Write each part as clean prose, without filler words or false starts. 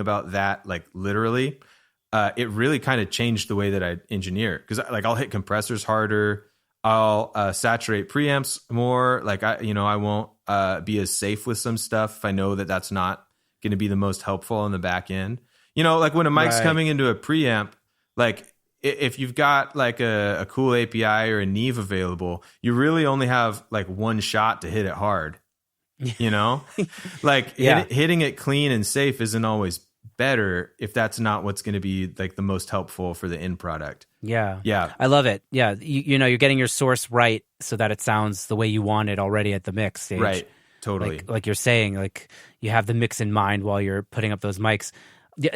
about that, like literally, it really kind of changed the way that I engineer. Because like I'll hit compressors harder, I'll saturate preamps more. Like I won't be as safe with some stuff if I know that that's not going to be the most helpful on the back end. Like when a mic's coming into a preamp, like if you've got like a cool API or a Neve available, you really only have like one shot to hit it hard. Like hitting it clean and safe isn't always better if that's not what's going to be like the most helpful for the end product. Yeah. I love it. Yeah. You're getting your source right so that it sounds the way you want it already at the mix stage. Right. Totally. Like you're saying, like you have the mix in mind while you're putting up those mics.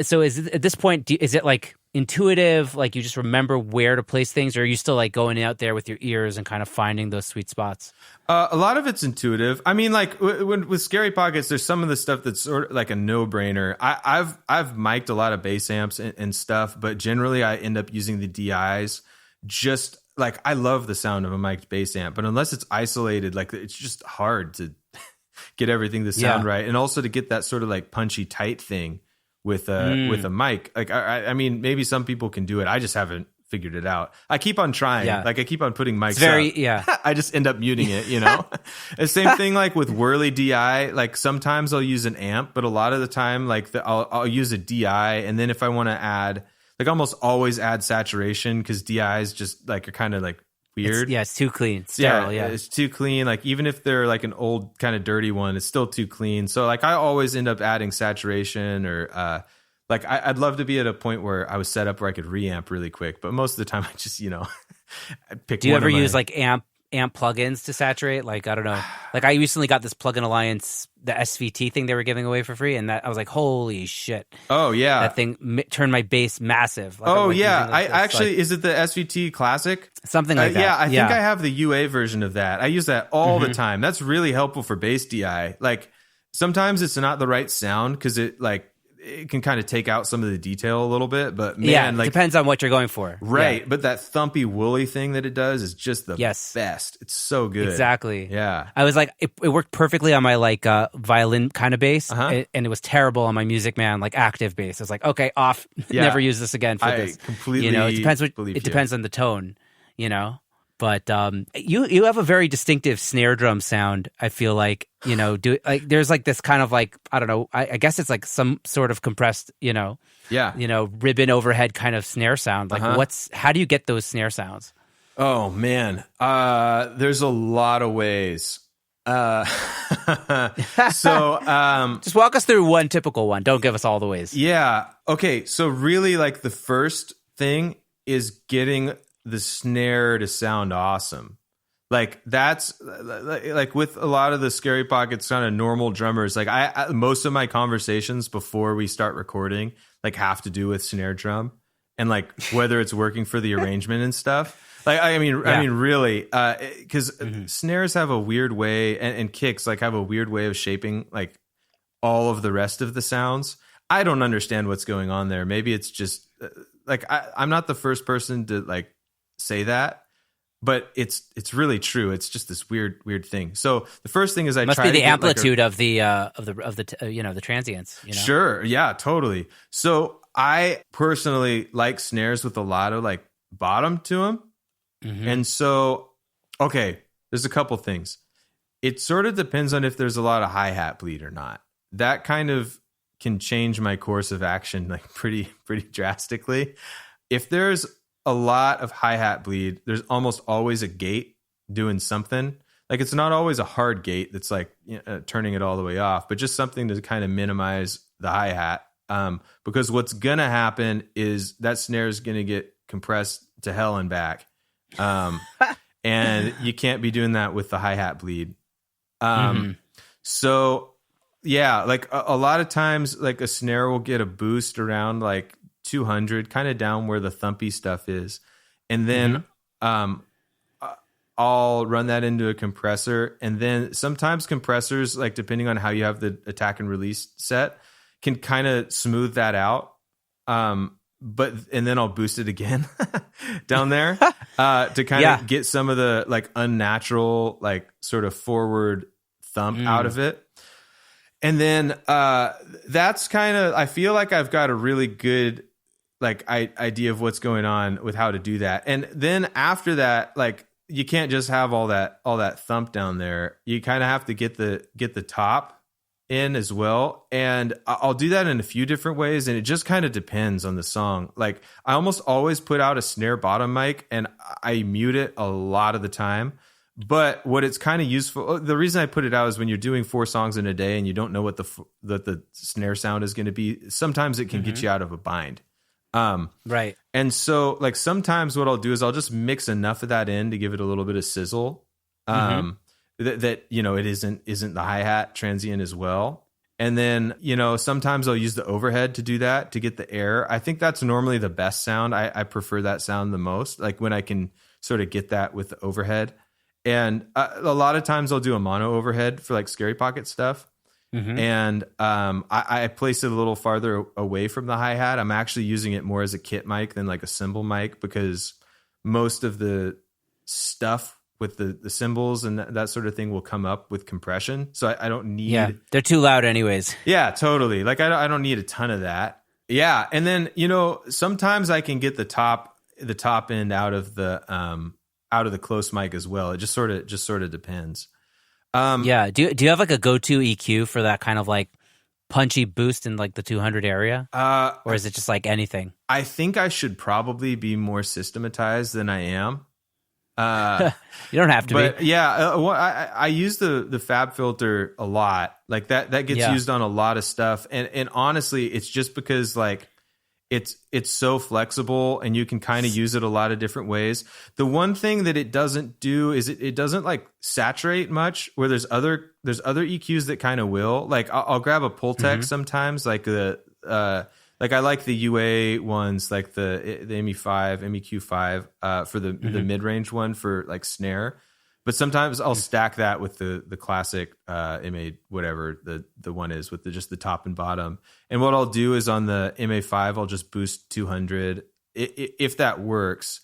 So at this point, is it like intuitive? Like you just remember where to place things, or are you still like going out there with your ears and kind of finding those sweet spots? A lot of it's intuitive. I mean, like with Scary Pockets, there's some of the stuff that's sort of like a no-brainer. I've mic'd a lot of bass amps and stuff, but generally I end up using the DIs. Just like I love the sound of a mic'd bass amp, but unless it's isolated, like it's just hard to get everything to sound right, and also to get that sort of like punchy tight thing with a mic. Like I mean, maybe some people can do it. I just haven't figured it out. I keep on trying. Like I keep on putting mics up. I just end up muting it, The same thing like with Whirly DI. Like sometimes I'll use an amp, but a lot of the time like I'll use a DI, and then if I want to add, like almost always add saturation, because DIs just like are kind of like weird. It's too clean. Sterile, it's too clean. Like even if they're like an old kind of dirty one, it's still too clean. So like I always end up adding saturation, or like I'd love to be at a point where I was set up where I could reamp really quick, but most of the time I just I pick. Do you ever use like amp plugins to saturate? Like I don't know. Like I recently got this Plugin Alliance, the SVT thing they were giving away for free, and that I was like, holy shit! Oh yeah, that thing turned my bass massive. Like, I actually, is it the SVT Classic? Something like that. Yeah, I think I have the UA version of that. I use that all the time. That's really helpful for bass DI. Like sometimes it's not the right sound because it can kind of take out some of the detail a little bit, but man, it depends on what you're going for. Right. Yeah. But that thumpy woolly thing that it does is just the best. It's so good. Exactly. Yeah. I was like, it worked perfectly on my like violin kind of bass, and it was terrible on my Music Man, like active bass. I was like, okay, off. Never use this again for this. Completely. It depends on the tone, But you have a very distinctive snare drum sound. I feel like there's like this kind of like, I don't know. I guess it's like some sort of compressed ribbon overhead kind of snare sound. Like how do you get those snare sounds? Oh man, there's a lot of ways. So just walk us through one typical one. Don't give us all the ways. Yeah. Okay. So really, like the first thing is getting the snare to sound awesome. Like that's like with a lot of the Scary Pockets kind of normal drummers, like I most of my conversations before we start recording like have to do with snare drum and like whether it's working for the arrangement and stuff. Like I mean really, because snares have a weird way, and kicks like have a weird way of shaping like all of the rest of the sounds. I don't understand what's going on there. Maybe it's just like I'm not the first person to like say that, but it's really true. It's just this weird thing. So the first thing is I must try be the to amplitude of the transients. Sure, yeah, totally. So I personally like snares with a lot of like bottom to them, and so there's a couple things. It sort of depends on if there's a lot of hi-hat bleed or not. That kind of can change my course of action like pretty drastically. If there's a lot of hi-hat bleed, there's almost always a gate doing something. Like it's not always a hard gate that's like turning it all the way off, but just something to kind of minimize the hi-hat. Because what's gonna happen is that snare is gonna get compressed to hell and back. And you can't be doing that with the hi-hat bleed. So yeah, like a lot of times like a snare will get a boost around like 200, kind of down where the thumpy stuff is, and then I'll run that into a compressor, and then sometimes compressors, like depending on how you have the attack and release set, can kind of smooth that out. And then I'll boost it again down there to kind of get some of the like unnatural like sort of forward thump out of it. And then that's kind of, I feel like I've got a really good like idea of what's going on with how to do that. And then after that, like you can't just have all that thump down there. You kind of have to get the top in as well. And I'll do that in a few different ways, and it just kind of depends on the song. Like I almost always put out a snare bottom mic and I mute it a lot of the time. But what it's kind of useful, the reason I put it out is when you're doing 4 songs in a day and you don't know what the snare sound is going to be, sometimes it can get you out of a bind. Right. And so like sometimes what I'll do is I'll just mix enough of that in to give it a little bit of sizzle. That you know, it isn't the hi-hat transient as well. And then, you know, sometimes I'll use the overhead to do that, to get the air. I think that's normally the best sound. I prefer that sound the most, like when I can sort of get that with the overhead. And a lot of times I'll do a mono overhead for like Scary Pocket stuff. And I place it a little farther away from the hi-hat. I'm actually using it more as a kit mic than like a cymbal mic, because most of the stuff with the cymbals and that sort of thing will come up with compression. So I don't need... Yeah, they're too loud anyways. Yeah, totally. Like I don't need a ton of that. Yeah, and then, you know, sometimes I can get the top end out of the close mic as well. It just sort of depends. Yeah. Do you have like a go-to EQ for that kind of like punchy boost in like the 200 area? Or is it just like anything? I think I should probably be more systematized than I am. You don't have to be. Yeah, I use the Fab filter a lot. Like that gets used on a lot of stuff. And honestly, it's just because like it's so flexible and you can kind of use it a lot of different ways. The one thing that it doesn't do is it doesn't like saturate much, where there's other EQs that kind of will. Like I'll grab a Pultec sometimes, like like I like the UA ones, like the MEQ5 for the mid-range one for like snare. But sometimes I'll stack that with the classic MA whatever the one is with just the top and bottom. And what I'll do is on the MA5 I'll just boost 200 if that works,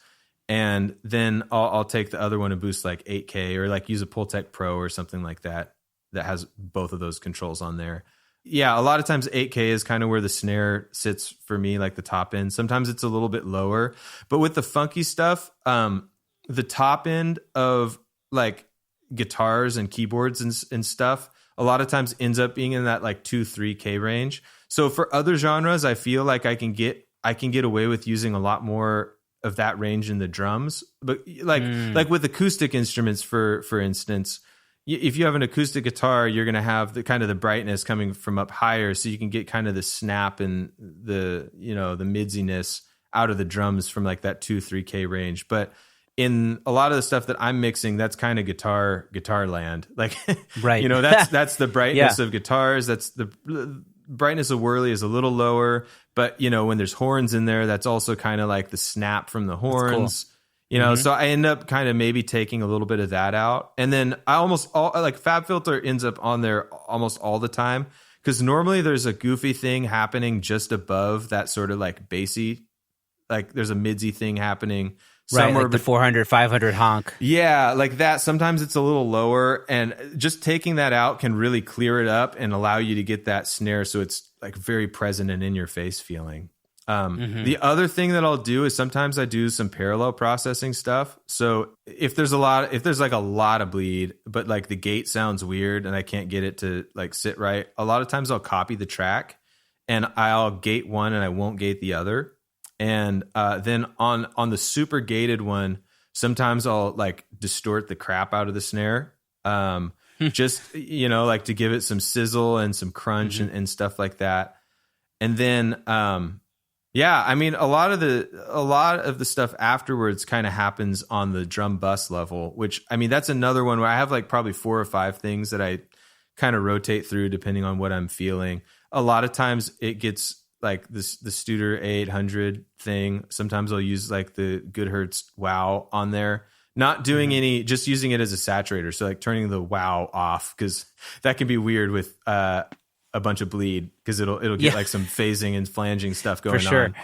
and then I'll take the other one and boost like 8K, or like use a Pultec Pro or something like that has both of those controls on there. Yeah, a lot of times 8K is kind of where the snare sits for me, like the top end. Sometimes it's a little bit lower, but with the funky stuff, the top end of like guitars and keyboards and stuff a lot of times ends up being in that like 2-3K range. So for other genres, I feel like I can get away with using a lot more of that range in the drums. But like with acoustic instruments, for instance, if you have an acoustic guitar, you're going to have the kind of the brightness coming from up higher, so you can get kind of the snap and the, you know, the midsiness out of the drums from like that 2-3K range. But in a lot of the stuff that I'm mixing, that's kind of guitar land. Like, right. You know, that's the brightness of guitars. That's the brightness of Whirly is a little lower, but you know, when there's horns in there, that's also kind of like the snap from the horns. Cool. You know, so I end up kind of maybe taking a little bit of that out. And then like Fab Filter ends up on there almost all the time, because normally there's a goofy thing happening just above that sort of like bassy, like there's a midsy thing happening. Right, like the 400, 500 honk. Yeah, like that. Sometimes it's a little lower, and just taking that out can really clear it up and allow you to get that snare so it's like very present and in your face feeling. The other thing that I'll do is sometimes I do some parallel processing stuff. So if there's like a lot of bleed, but like the gate sounds weird and I can't get it to like sit right, a lot of times I'll copy the track and I'll gate one and I won't gate the other. And then on the super gated one, sometimes I'll like distort the crap out of the snare, just, you know, like to give it some sizzle and some crunch and stuff like that. And then, yeah, I mean, a lot of the stuff afterwards kind of happens on the drum bus level, which, I mean, that's another one where I have like probably 4 or 5 things that I kind of rotate through depending on what I'm feeling. A lot of times it gets like the Studer A800 thing. Sometimes I'll use like the Goodhertz wow on there, not doing any, just using it as a saturator. So like turning the wow off, because that can be weird with a bunch of bleed, because it'll get like some phasing and flanging stuff going For sure. on.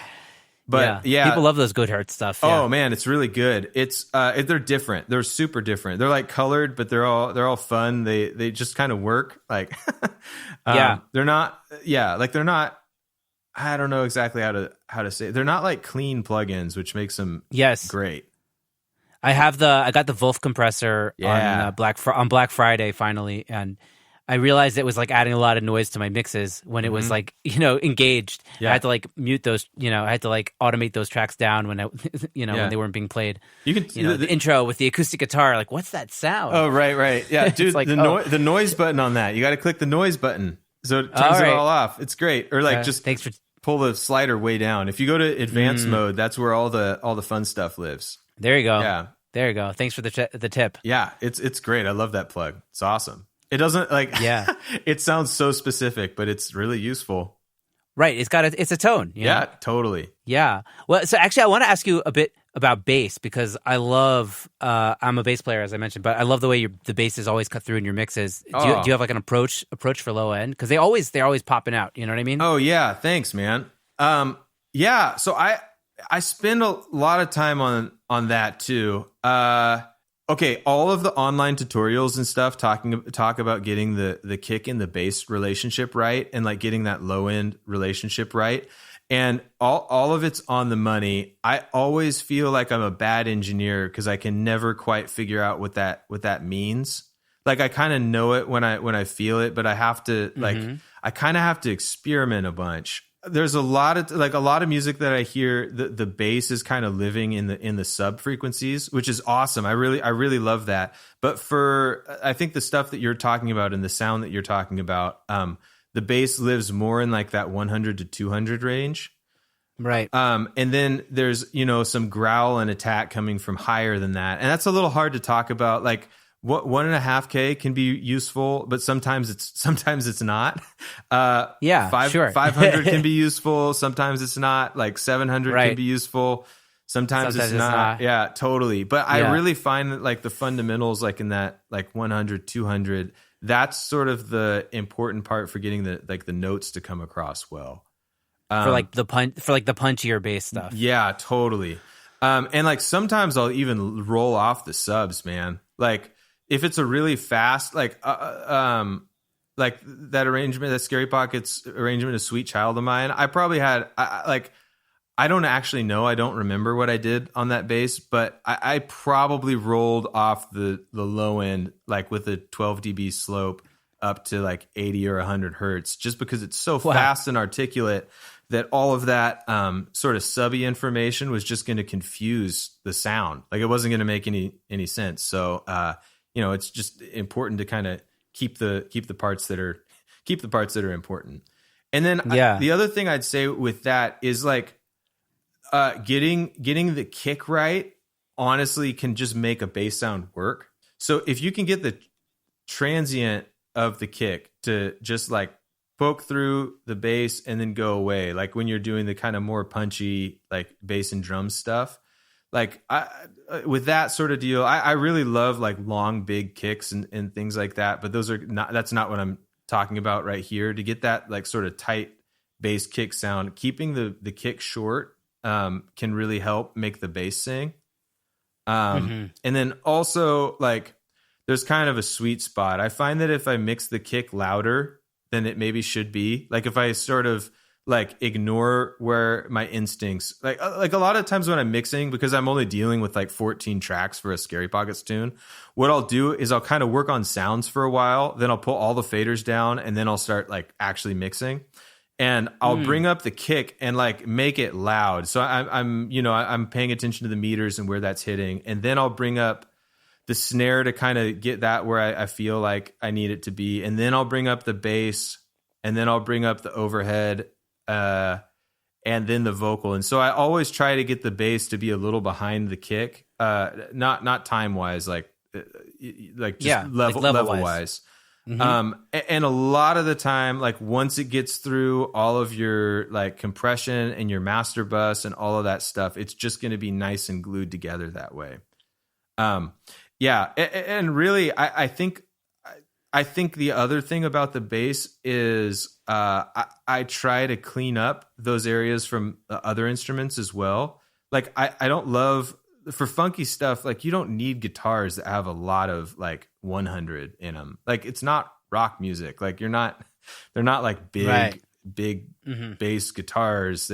But yeah, people love those Goodhart stuff. Yeah. Oh man, it's really good. It's they're different. They're super different. They're like colored, but they're all fun. They just kind of work. Like they're not they're not. I don't know exactly how to say it. They're not like clean plugins, which makes them great. I got the Vulf compressor on Black Friday finally, and I realized it was like adding a lot of noise to my mixes when it was like, engaged. I had to like mute those, I had to like automate those tracks down when when they weren't being played. You can the intro with the acoustic guitar, like what's that sound? Oh, right. Yeah, dude, like, the noise button on that. You got to click the noise button. So it turns it all off. It's great. Or like pull the slider way down. If you go to advanced mode, that's where all the fun stuff lives. There you go. Yeah. There you go. Thanks for the tip. Yeah, it's great. I love that plug. It's awesome. It doesn't it sounds so specific, but it's really useful. Right. It's a tone. Yeah, totally. Yeah. Well, so actually I want to ask you a bit about bass because I love, I'm a bass player as I mentioned, but I love the way the bass is always cut through in your mixes. Do you have like an approach for low end? Because they're always popping out. You know what I mean? Oh yeah. Thanks, man. So I spend a lot of time on that too. Okay, all of the online tutorials and stuff talk about getting the kick and the bass relationship right and like getting that low end relationship right. And all of it's on the money. I always feel like I'm a bad engineer because I can never quite figure out what that means. Like I kind of know it when I feel it, but I have to I kind of have to experiment a bunch. There's a lot of music that I hear the bass is kind of living in the sub frequencies, which is awesome. I really love that. But I think the stuff that you're talking about and the sound that you're talking about, the bass lives more in like that 100 to 200 range. Right. And then there's, some growl and attack coming from higher than that. And that's a little hard to talk about. Like what 1.5K can be useful, but sometimes it's not. 500 can be useful. Sometimes it's not. Like 700 can be useful. Sometimes it's not. Yeah, totally. But I really find that like the fundamentals, like in that like 100, 200, that's sort of the important part for getting the notes to come across well. For the punchier bass stuff. Yeah, totally. And like sometimes I'll even roll off the subs, man. Like if it's a really fast, like that arrangement, that Scary Pockets arrangement of Sweet Child of Mine, I probably had I don't actually know. I don't remember what I did on that bass, but I probably rolled off the low end, like with a 12 dB slope up to like 80 or 100 hertz, just because it's so fast and articulate that all of that sort of subby information was just going to confuse the sound. Like it wasn't going to make any sense. So, it's just important to kind of keep the parts that are important. And then the other thing I'd say with that is like, getting the kick right, honestly, can just make a bass sound work. So if you can get the transient of the kick to just like poke through the bass and then go away, like when you're doing the kind of more punchy like bass and drum stuff, like with that sort of deal, I really love like long big kicks and things like that. But that's not what I'm talking about right here. To get that like sort of tight bass kick sound, keeping the kick short can really help make the bass sing. And then also like there's kind of a sweet spot. I find that if I mix the kick louder than it maybe should be, like if I sort of like ignore where my instincts, like a lot of times when I'm mixing, because I'm only dealing with like 14 tracks for a Scary Pockets tune, what I'll do is I'll kind of work on sounds for a while, then I'll pull all the faders down, and then I'll start like actually mixing. And I'll bring up the kick and like make it loud. So I'm paying attention to the meters and where that's hitting. And then I'll bring up the snare to kind of get that where I feel like I need it to be. And then I'll bring up the bass, and then I'll bring up the overhead, and then the vocal. And so I always try to get the bass to be a little behind the kick, not time wise, like just level wise. And a lot of the time, like once it gets through all of your like compression and your master bus and all of that stuff, it's just going to be nice and glued together that way. And really, I think I think the other thing about the bass is I try to clean up those areas from other instruments as well. Like I don't love for funky stuff. Like you don't need guitars that have a lot of like 100 in them. Like it's not rock music. Like they're not like big bass guitars.